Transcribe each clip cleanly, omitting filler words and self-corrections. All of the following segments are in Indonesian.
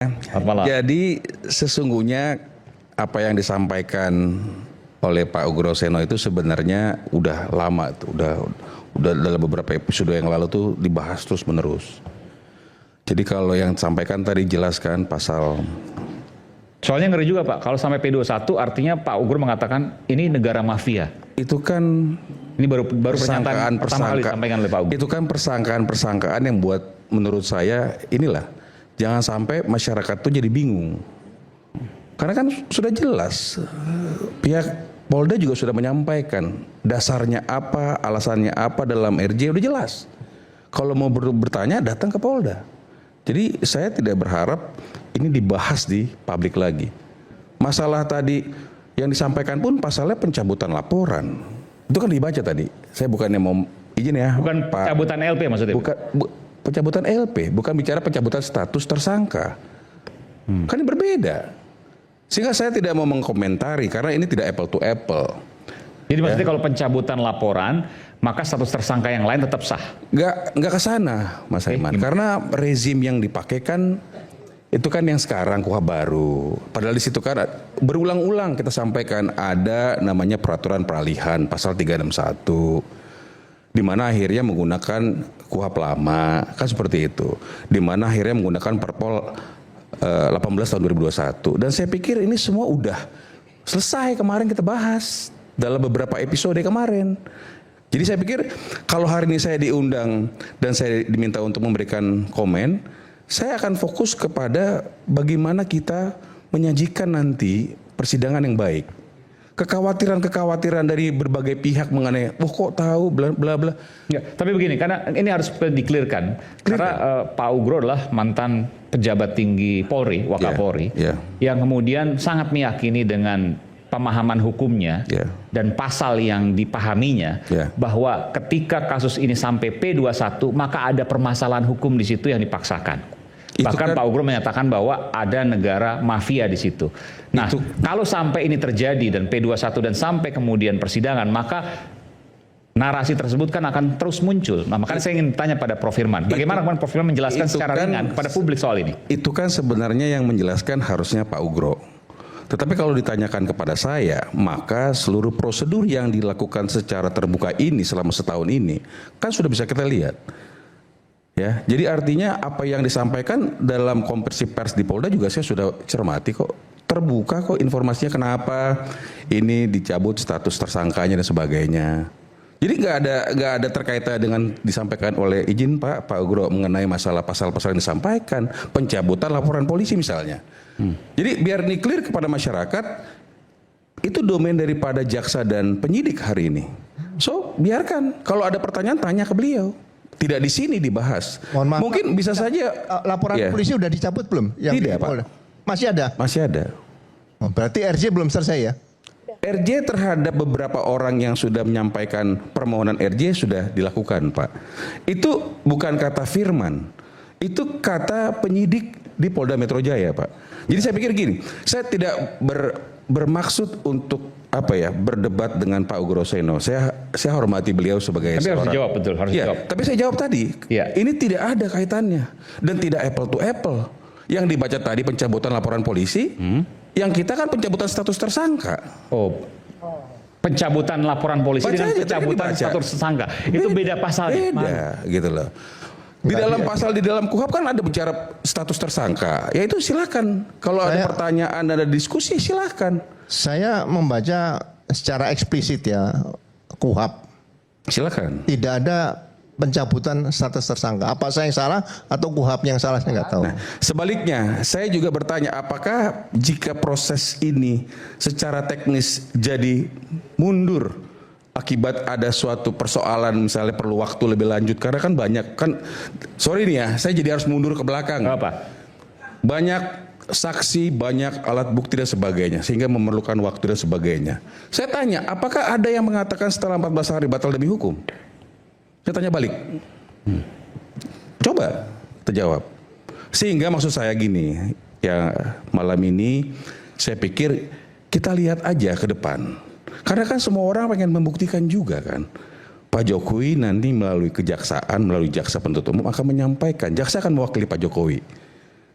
Selamat malam. Jadi sesungguhnya apa yang disampaikan oleh Pak Ugroseno itu sebenarnya udah lama tuh, udah dalam beberapa episode yang lalu tuh dibahas terus menerus. Jadi kalau yang disampaikan tadi jelaskan pasal. Soalnya ngeri juga Pak, kalau sampai P21 artinya Pak Ugro mengatakan ini negara mafia. Itu kan Ini baru pernyataan pertama kali disampaikan oleh Pak Ugro. Itu kan persangkaan yang buat menurut saya inilah jangan sampai masyarakat tuh jadi bingung. Karena kan sudah jelas pihak Polda juga sudah menyampaikan dasarnya apa, alasannya apa dalam RJ udah jelas. Kalau mau bertanya datang ke Polda. Jadi saya tidak berharap ini dibahas di publik lagi. Masalah tadi yang disampaikan pun pasalnya pencabutan laporan. Itu kan dibaca tadi. Saya bukannya mau izin ya. Bukan Pak, pencabutan LP maksudnya? pencabutan LP, bukan bicara pencabutan status tersangka. Kan ini berbeda. Sehingga saya tidak mau mengkomentari karena ini tidak apple to apple. Jadi maksudnya kalau pencabutan laporan, maka status tersangka yang lain tetap sah? Nggak ke sana, Mas Aiman. Karena rezim yang dipakai kan itu kan yang sekarang KUHP baru. Padahal di situ kan berulang-ulang kita sampaikan ada namanya peraturan peralihan pasal 361. Di mana akhirnya menggunakan KUHP lama, kan seperti itu. Di mana akhirnya menggunakan Perpol 18 tahun 2021. Dan saya pikir ini semua udah selesai kemarin kita bahas dalam beberapa episode kemarin. Jadi saya pikir kalau hari ini saya diundang dan saya diminta untuk memberikan komen, saya akan fokus kepada bagaimana kita menyajikan nanti persidangan yang baik. Kekhawatiran-kekhawatiran dari berbagai pihak mengenai, kok tahu bla bla bla. Ya, tapi begini, karena ini harus di-clearkan. Karena Pak Ugro adalah mantan pejabat tinggi Polri, Wakapolri, yang kemudian sangat meyakini dengan pemahaman hukumnya dan pasal yang dipahaminya, bahwa ketika kasus ini sampai P21, maka ada permasalahan hukum di situ yang dipaksakan. Bahkan Pak Ugro menyatakan bahwa ada negara mafia di situ. Nah, kalau sampai ini terjadi dan P21 dan sampai kemudian persidangan, maka narasi tersebut kan akan terus muncul. Nah, makanya saya ingin tanya pada Prof. Firman, bagaimana Prof. Firman menjelaskan secara ringan kepada publik soal ini? Itu kan sebenarnya yang menjelaskan harusnya Pak Ugro. Tetapi kalau ditanyakan kepada saya, maka seluruh prosedur yang dilakukan secara terbuka ini selama setahun ini kan sudah bisa kita lihat. Ya, jadi artinya apa yang disampaikan dalam konferensi pers di Polda juga saya sudah cermati kok, terbuka kok informasinya kenapa ini dicabut status tersangkanya dan sebagainya. Jadi nggak ada terkaitan dengan disampaikan oleh izin Pak Ugro mengenai masalah pasal-pasal yang disampaikan, pencabutan laporan polisi misalnya. Jadi biar ini clear kepada masyarakat, itu domain daripada jaksa dan penyidik hari ini. So biarkan kalau ada pertanyaan tanya ke beliau. Tidak di sini dibahas. Maaf, mungkin bisa saja laporan polisi udah dicabut belum? Tidak, Pak. Masih ada? Masih ada. Oh, berarti RJ belum selesai ya? RJ terhadap beberapa orang yang sudah menyampaikan permohonan RJ sudah dilakukan, Pak. Itu bukan kata Firman. Itu kata penyidik di Polda Metro Jaya, Pak. Jadi saya pikir gini, saya tidak bermaksud untuk berdebat dengan Pak Ugroseno. Saya hormati beliau sebagai tapi seorang. Harus dijawab, betul, harus dijawab. Tapi saya jawab tadi, ini tidak ada kaitannya dan tidak apple to apple. Yang dibaca tadi pencabutan laporan polisi, yang kita kan pencabutan status tersangka. Pencabutan laporan polisi dengan pencabutan status tersangka. Itu beda pasal. Beda, gitu loh. Di dalam pasal di dalam KUHP kan ada bicara status tersangka. Ya itu silakan. Kalau ada pertanyaan, ada diskusi silakan. Saya membaca secara eksplisit ya KUHP. Silakan. Tidak ada pencabutan status tersangka. Apa saya yang salah atau KUHP yang salah, saya nggak tahu. Nah, sebaliknya, saya juga bertanya, apakah jika proses ini secara teknis jadi mundur akibat ada suatu persoalan misalnya perlu waktu lebih lanjut, karena kan banyak kan, sorry nih ya, saya jadi harus mundur ke belakang. Apa? Banyak saksi, banyak alat bukti dan sebagainya, sehingga memerlukan waktu dan sebagainya. Saya tanya, apakah ada yang mengatakan setelah 14 hari batal demi hukum? Saya tanya balik. Coba terjawab. Sehingga maksud saya gini, ya malam ini saya pikir kita lihat aja ke depan. Karena kan semua orang pengen membuktikan juga kan. Pak Jokowi nanti melalui kejaksaan, melalui jaksa penuntut umum akan menyampaikan, jaksa akan mewakili Pak Jokowi.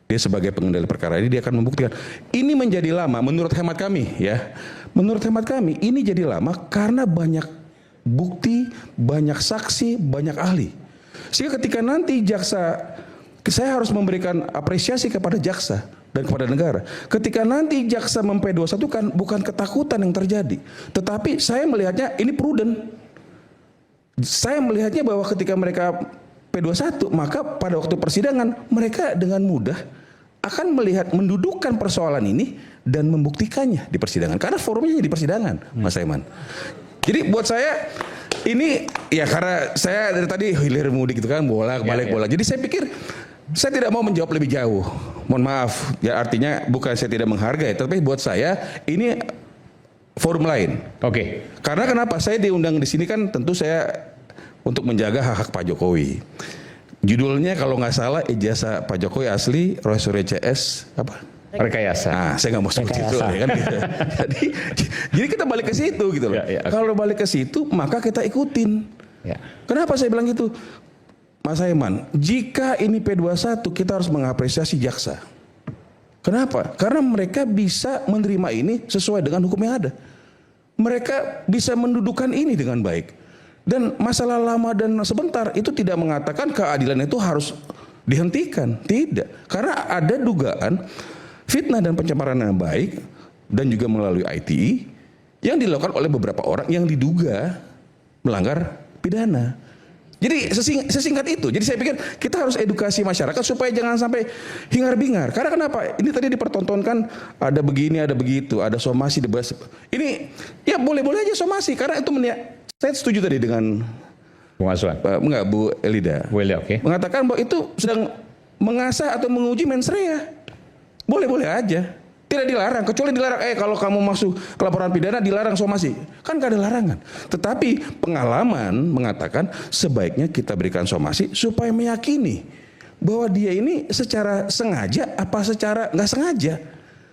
Dia sebagai pengendali perkara ini dia akan membuktikan. Ini menjadi lama menurut hemat kami ya. Menurut hemat kami ini jadi lama karena banyak bukti, banyak saksi, banyak ahli. Sehingga ketika nanti jaksa, saya harus memberikan apresiasi kepada jaksa dan kepada negara. Ketika nanti jaksa P21 kan bukan ketakutan yang terjadi, tetapi saya melihatnya ini prudent. Saya melihatnya bahwa ketika mereka P21, maka pada waktu persidangan mereka dengan mudah akan melihat mendudukkan persoalan ini dan membuktikannya di persidangan. Karena forumnya di persidangan, Mas Aiman. Jadi buat saya ini ya karena saya dari tadi hilir mudik gitu kan, bolak-balik bola. Jadi saya pikir saya tidak mau menjawab lebih jauh. Mohon maaf, ya artinya bukan saya tidak menghargai, tapi buat saya ini forum lain. Oke. Karena kenapa? Saya diundang di sini kan tentu saya untuk menjaga hak-hak Pak Jokowi. Judulnya kalau nggak salah ijazah Pak Jokowi asli Rolls Royce CS apa? Rekayasa. Nah, saya nggak mau sebut itu ya kan. Gitu. jadi kita balik ke situ gitu loh. Ya, Kalau balik ke situ maka kita ikutin. Ya. Kenapa saya bilang gitu? Mas Aiman, jika ini P21 kita harus mengapresiasi jaksa. Kenapa? Karena mereka bisa menerima ini sesuai dengan hukum yang ada. Mereka bisa mendudukan ini dengan baik. Dan masalah lama dan sebentar itu tidak mengatakan keadilan itu harus dihentikan. Tidak. Karena ada dugaan fitnah dan pencemaran yang baik dan juga melalui ITE yang dilakukan oleh beberapa orang yang diduga melanggar pidana. Jadi sesingkat itu. Jadi saya pikir kita harus edukasi masyarakat supaya jangan sampai hingar-bingar. Karena kenapa? Ini tadi dipertontonkan ada begini, ada begitu, ada somasi, ini ya boleh-boleh aja somasi karena itu saya setuju tadi dengan Bung Aswan. Bu Elida. Bu Elida, oke. Mengatakan bahwa itu sedang mengasah atau menguji mens rea. Boleh-boleh aja. Tidak dilarang, kecuali dilarang kalau kamu masuk ke laporan pidana dilarang somasi. Kan gak ada larangan. Tetapi pengalaman mengatakan sebaiknya kita berikan somasi supaya meyakini bahwa dia ini secara sengaja apa secara nggak sengaja.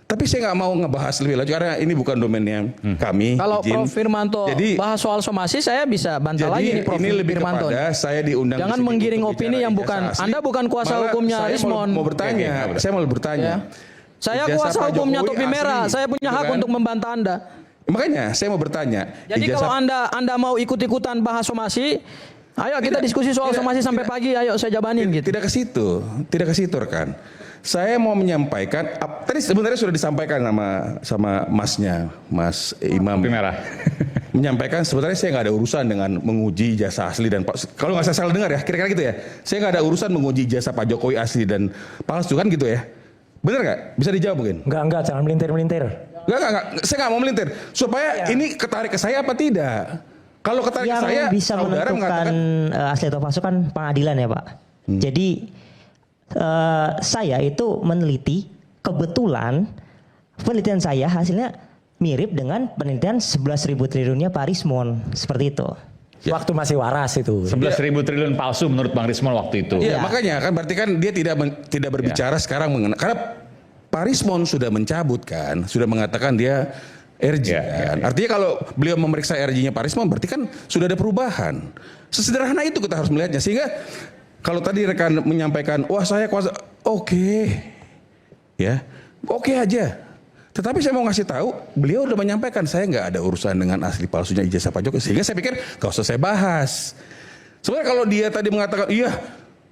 Tapi saya nggak mau ngebahas lebih lanjut karena ini bukan domainnya kami. Kalau Prof Firmanto bahas soal somasi, saya bisa bantah lagi nih Prof ini lebih Firmanto. Kepada saya diundang. Jangan menggiring opini yang bukan. Anda bukan kuasa hukumnya Rismon. Mau bertanya. Saya mau bertanya. Ya. Saya kuasa hukumnya Topi Merah. Saya punya hak untuk membantah Anda. Makanya saya mau bertanya. Jadi kalau Anda mau ikut-ikutan bahas somasi, ayo kita diskusi soal somasi sampai pagi. Ayo saya jabanin gitu. Tidak ke situ rekan. Saya mau menyampaikan, tadi sebenarnya sudah disampaikan sama masnya, Mas Imam. Topi Merah. Menyampaikan sebenarnya saya nggak ada urusan dengan menguji jasa asli dan kalau nggak saya salah dengar ya, kira-kira gitu ya. Saya nggak ada urusan menguji jasa Pak Jokowi asli dan palsu kan gitu ya. Bener nggak? Bisa dijawab mungkin? Enggak, jangan melintir-melintir. Enggak. Saya nggak mau melintir. Supaya ini ketarik ke saya apa tidak? Kalau ketarik ke saya, yang bisa menentukan asli atau palsu kan pengadilan ya Pak. Jadi saya itu meneliti, kebetulan penelitian saya hasilnya mirip dengan penelitian 11.000 triliunnya Pak Rismon, seperti itu. Ya. Waktu masih waras itu. 11.000 triliun palsu menurut Bang Rismon waktu itu. Iya, makanya kan berarti kan dia tidak berbicara sekarang mengenai karena Pak Rismon sudah mencabut kan, sudah mengatakan dia RJ kan. Artinya kalau beliau memeriksa RJ-nya Pak Rismon berarti kan sudah ada perubahan. Sesederhana itu kita harus melihatnya sehingga kalau tadi rekan menyampaikan, wah saya kuasa, oke. Ya, oke aja. Tetapi saya mau ngasih tahu, beliau udah menyampaikan saya nggak ada urusan dengan asli palsunya ijazah Pak Jokowi. Sehingga saya pikir gak usah saya bahas. Sebenarnya kalau dia tadi mengatakan, iya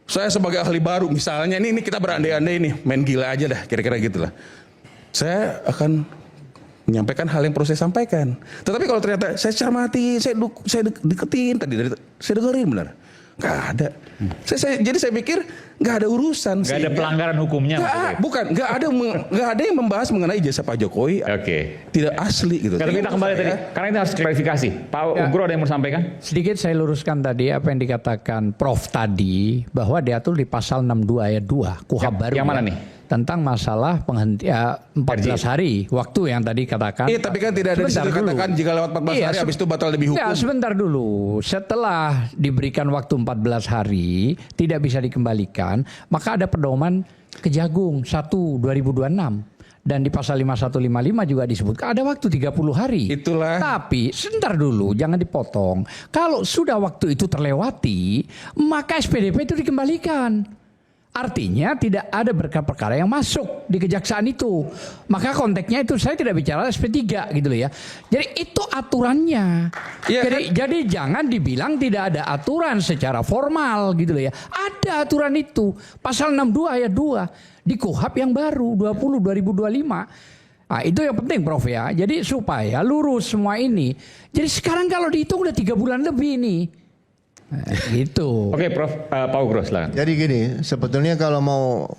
saya sebagai ahli baru misalnya, ini kita berandai-andai ini, main gila aja dah, kira-kira gitulah. Saya akan menyampaikan hal yang perlu saya sampaikan. Tetapi kalau ternyata saya cermati, saya deketin tadi, saya dengerin benar. Gak ada. Jadi saya pikir gak ada urusan. Gak ada pelanggaran hukumnya. Bukan. Gak ada yang membahas mengenai ijazah Pak Jokowi. Oke. Tidak asli gitu. Kalau kita kembali tadi, karena ini harus klarifikasi. Pak Ugro ada yang mau sampaikan? Sedikit saya luruskan tadi apa yang dikatakan Prof tadi bahwa diatur di pasal 62 ayat 2 KUHP baru. Yang mana nih? Tentang masalah penghentian 14 hari waktu yang tadi katakan. Iya, tapi kan tidak ada di situ katakan jika lewat 14 hari habis itu batal demi hukum. Ya, sebentar dulu. Setelah diberikan waktu 14 hari tidak bisa dikembalikan, maka ada pedoman Kejagung 1/2026. Dan di pasal 5155 juga disebutkan ada waktu 30 hari. Itulah. Tapi sebentar dulu, jangan dipotong. Kalau sudah waktu itu terlewati, maka SPDP itu dikembalikan. Artinya tidak ada berkas perkara yang masuk di kejaksaan itu. Maka konteksnya itu saya tidak bicara SP3 gitu loh ya. Jadi itu aturannya. Ya, Jadi jangan dibilang tidak ada aturan secara formal gitu loh ya. Ada aturan itu. Pasal 62 ayat 2 di KUHP yang baru 2025. Nah, itu yang penting Prof ya. Jadi supaya lurus semua ini. Jadi sekarang kalau dihitung udah 3 bulan lebih nih. Nah, gitu. Oke, Prof. Pak Ugro, silakan. Jadi gini, sebetulnya kalau mau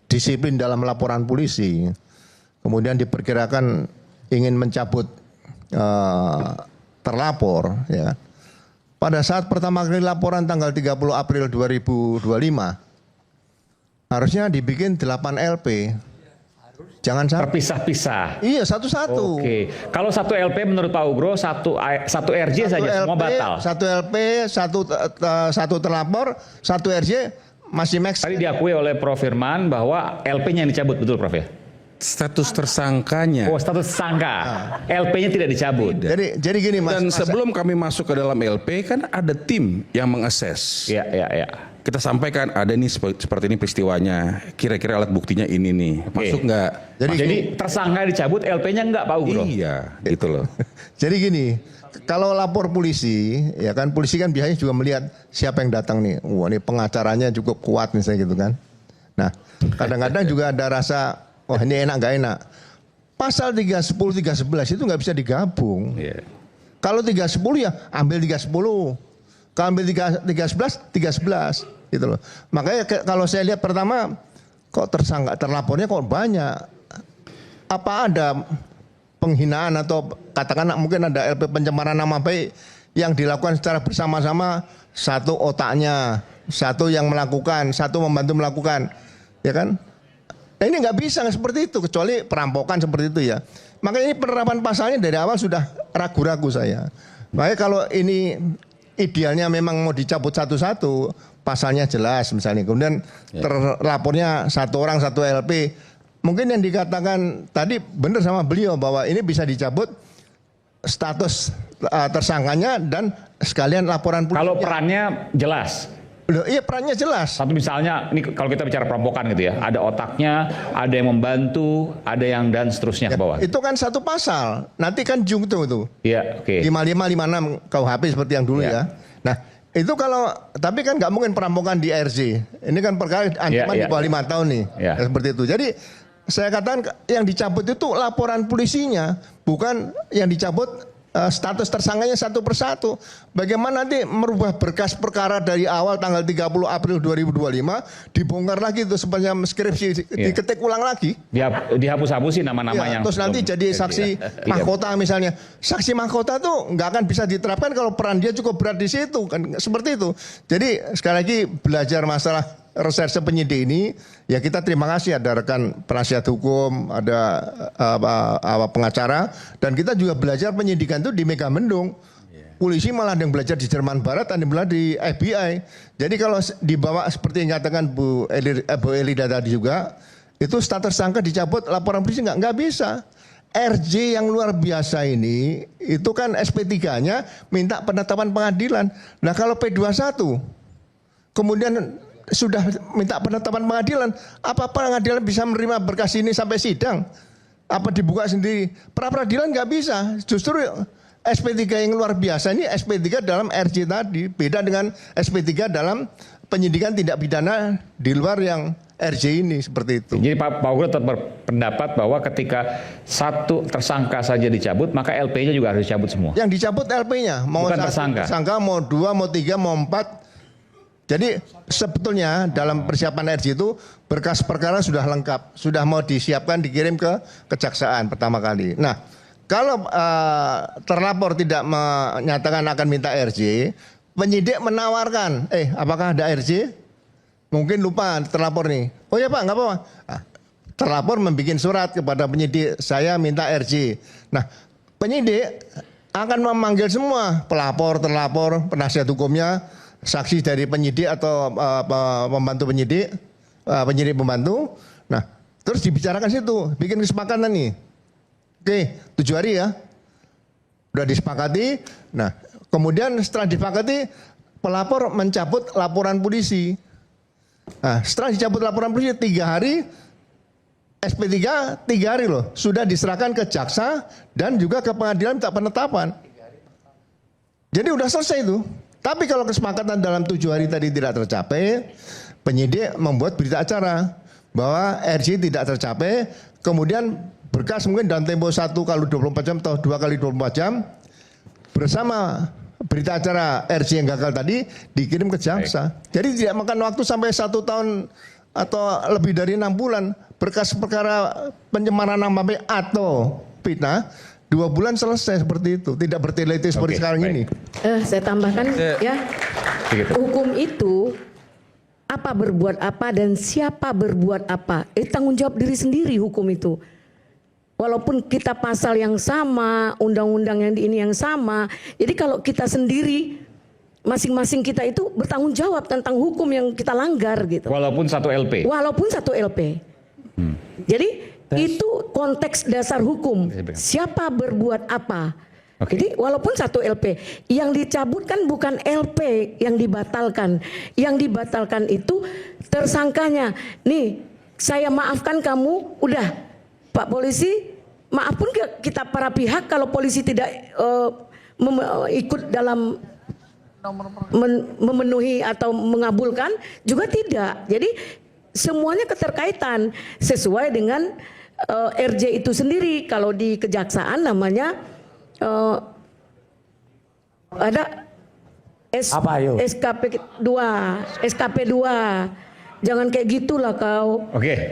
disiplin dalam laporan polisi, kemudian diperkirakan ingin mencabut terlapor, ya. Pada saat pertama kali laporan tanggal 30 April 2025, harusnya dibikin 8 LP. Jangan sampai Terpisah-pisah. iya satu-satu. Oke, kalau satu LP menurut Pak Ugro satu RJ saja semua batal. Satu LP, satu terlapor, satu RJ masih max. Tadi diakui oleh Prof Firman bahwa LP-nya yang dicabut, betul Prof ya? Status tersangkanya. Oh, status tersangka. LP-nya tidak dicabut. Jadi gini Mas. Dan sebelum kami masuk ke dalam LP kan ada tim yang mengakses. Iya, iya, iya. Kita sampaikan ada nih seperti ini peristiwanya. Kira-kira alat buktinya ini nih. Masuk nggak? Jadi tersangka dicabut, LP-nya enggak Pak Ugro? Iya, gitu loh. Jadi gini, kalau lapor polisi, ya kan polisi kan biasanya juga melihat siapa yang datang nih. Wah, ini pengacaranya cukup kuat misalnya gitu kan. Nah, kadang-kadang juga ada rasa, wah ini enak nggak enak. Pasal 310, 311 itu nggak bisa digabung. Iya. Kalau 310 ya ambil 310. Kalau ambil 311, 311 gitu loh. Makanya kalau saya lihat pertama kok tersangka terlapornya kok banyak. Apa ada penghinaan atau katakanlah mungkin ada LP pencemaran nama baik yang dilakukan secara bersama-sama, satu otaknya, satu yang melakukan, satu membantu melakukan, ya kan? Nah ini nggak bisa seperti itu kecuali perampokan seperti itu ya. Makanya ini penerapan pasalnya dari awal sudah ragu-ragu saya. Makanya kalau ini idealnya memang mau dicabut satu-satu, pasalnya jelas misalnya. Kemudian terlapornya satu orang satu LP. Mungkin yang dikatakan tadi benar sama beliau bahwa ini bisa dicabut status tersangkanya dan sekalian laporan polisi. Kalau perannya jelas. Loh, iya perannya jelas. Satu misalnya, ini kalau kita bicara perampokan gitu ya, ada otaknya, ada yang membantu, ada yang dan seterusnya ke bawah. Itu kan satu pasal. Nanti kan jungto itu. Iya, oke. 55, 56 KUHP seperti yang dulu ya. Nah, itu kalau tapi kan nggak mungkin perampokan di RJ. Ini kan perkara ancaman di bawah 5 tahun nih. Ya. Seperti itu. Jadi saya katakan yang dicabut itu laporan polisinya, bukan yang dicabut status tersangkanya satu persatu. Bagaimana nanti merubah berkas perkara dari awal tanggal 30 April 2025 dibongkar lagi itu sepanjang skripsi diketik ulang lagi. Dihapus-hapusin nama-nama yang terus nanti jadi saksi mahkota misalnya. Saksi mahkota tuh nggak akan bisa diterapkan kalau peran dia cukup berat di situ kan seperti itu. Jadi sekali lagi belajar masalah reserse penyidik ini ya kita terima kasih ada rekan penasihat hukum, ada pengacara dan kita juga belajar penyidikan itu di Megamendung. Polisi malah ada yang belajar di Jerman Barat, ada yang belajar di FBI. Jadi kalau dibawa seperti yang katakan Bu Elida tadi juga, itu status tersangka dicabut, laporan polisi nggak bisa. RJ yang luar biasa ini itu kan SP3-nya minta penetapan pengadilan. Nah kalau P21 kemudian sudah minta penetapan pengadilan, apa pengadilan bisa menerima berkas ini sampai sidang? Apa dibuka sendiri? Pra peradilan nggak bisa. Justru SP3 yang luar biasa ini SP3 dalam RJ tadi beda dengan SP3 dalam penyidikan tindak pidana di luar yang RJ ini seperti itu. Jadi Pak Ugro tetap berpendapat bahwa ketika satu tersangka saja dicabut, maka LP-nya juga harus dicabut semua. Yang dicabut LP-nya, mau bukan tersangka, mau 2, mau 3, mau 4. Jadi sebetulnya dalam persiapan RJ itu berkas perkara sudah lengkap, sudah mau disiapkan dikirim ke kejaksaan pertama kali. Nah, kalau terlapor tidak menyatakan akan minta RJ, penyidik menawarkan, apakah ada RJ? Mungkin lupa terlapor nih. Oh ya Pak, nggak apa-apa. Terlapor membuat surat kepada penyidik, saya minta RJ. Nah, penyidik akan memanggil semua pelapor, terlapor, penasihat hukumnya, saksi dari penyidik atau pembantu penyidik, penyidik pembantu. Nah, terus dibicarakan situ, bikin kesepakatan nih. Oke, 7 hari ya. Udah disepakati. Nah, kemudian setelah disepakati, pelapor mencabut laporan polisi. Nah, setelah dicabut laporan polisi 3 hari, SP3 3 hari loh, sudah diserahkan ke jaksa dan juga ke pengadilan minta penetapan. Jadi udah selesai itu. Tapi kalau kesepakatan dalam 7 hari tadi tidak tercapai, penyidik membuat berita acara bahwa RJ tidak tercapai, kemudian berkas mungkin dalam tempo 1 kali 24 jam atau 2 kali 24 jam bersama berita acara RJ yang gagal tadi dikirim ke jaksa. Jadi tidak makan waktu sampai 1 tahun atau lebih dari 6 bulan. Berkas perkara pencemaran nama baik atau fitnah 2 bulan selesai seperti itu. Tidak bertele-tele seperti sekarang ini. Saya tambahkan ya. Hukum itu apa berbuat apa dan siapa berbuat apa. Tanggung jawab diri sendiri hukum itu. Walaupun kita pasal yang sama, undang-undang yang ini yang sama. Jadi kalau kita sendiri, masing-masing kita itu bertanggung jawab tentang hukum yang kita langgar gitu. Walaupun satu LP. Walaupun satu LP. Jadi itu konteks dasar hukum. Siapa berbuat apa. Jadi walaupun satu LP, yang dicabut kan bukan LP yang dibatalkan. Yang dibatalkan itu tersangkanya. Nih, saya maafkan kamu, udah Pak Polisi, maafpun kita para pihak kalau polisi tidak ikut dalam memenuhi atau mengabulkan juga tidak. Jadi semuanya keterkaitan sesuai dengan RJ itu sendiri. Kalau di kejaksaan namanya ada SKP 2. Jangan kayak gitulah kau. Oke.